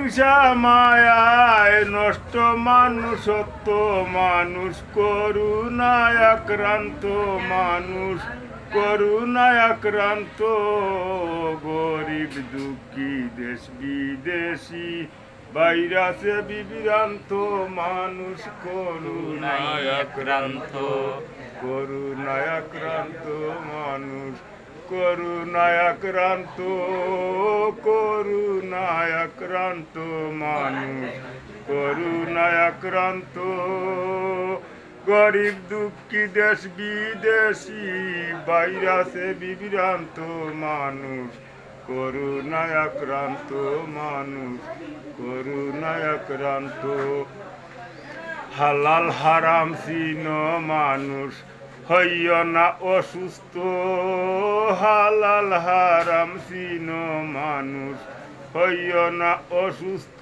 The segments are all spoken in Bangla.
হিংসা মায়ায় নষ্ট মানুষত্ব মানুষ করুণায় আক্রান্ত মানুষ করুণায় আক্রান্ত গরিব দুঃখী দেশ বিদেশি ভাইরাসে বিভ্রান্ত মানুষ করুণায় আক্রান্ত করুণায় আক্রান্ত মানুষ করুণায় আক্রান্ত করুণায় আক্রান্ত মানুষ করুণায় আক্রান্ত গরিব দুঃখী দেশ বিদেশি ভাইরাসে বিভ্রান্ত মানুষ করুণায় আক্রান্ত মানুষ করুণায় আক্রান্ত হালাল হারাম চিন মানুষ হইয় না অসুস্থ হালাল হারাম চিন মানুষ হইয় না অসুস্থ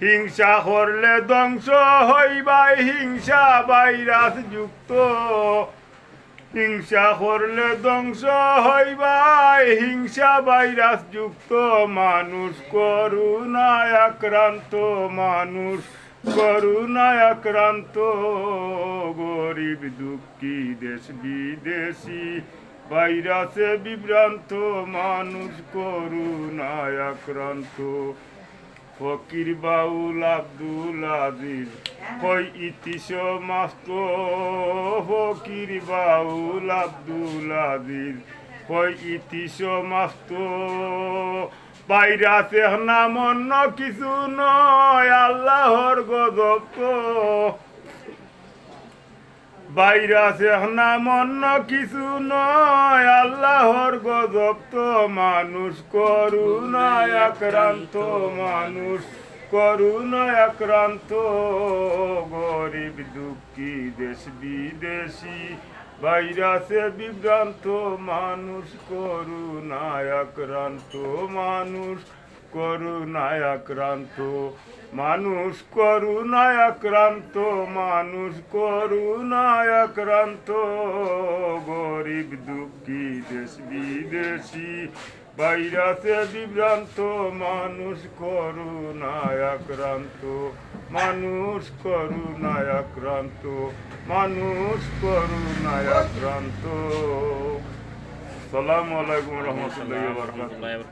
হিংসা করলে ধ্বংস হইবাই হিংসা ভাইরাস যুক্ত হিংসা করলে ধ্বংস হইবাই হিংসা ভাইরাস যুক্ত মানুষ করুণায় আক্রান্ত মানুষ করুণায় আক্রান্ত গরিব দুঃখী দেশ বিদেশি ভাইরাসে বিভ্রান্ত মানুষ করুণায় আক্রান্ত ফকির বাউল আব্দুল আজিজ কই ইতিশ মাস্ত ফকির বাউল আব্দুল আজিজ কই ইতিশ মাস্ত ভাইরাসে নাম অন্য কিছু নয় আল্লাহর গজব তো ভাইরাসে নাম অন্য কিছু নয় আল্লাহর গজব তো মানুষ করুণায় আক্রান্ত মানুষ করুণায় আক্রান্ত গরিব দুঃখী দেশ বিদেশি ভাইরাসে বিভ্রান্ত মানুষ করুণায় আক্রান্ত মানুষ করুণায় আক্রান্ত মানুষ করুণায় আক্রান্ত মানুষ করুণায় আক্রান্ত গরিব দুঃখী দেশ বিদেশি ভাইরাসে বিভ্রান্ত মানুষ করুণায় আক্রান্ত মানুষ করুণায় আক্রান্ত মানুষ করুণায় আক্রান্ত আসসালামু আলাইকুম ওয়া রাহমাতুল্লাহি ওয়া বারাকাতুহু।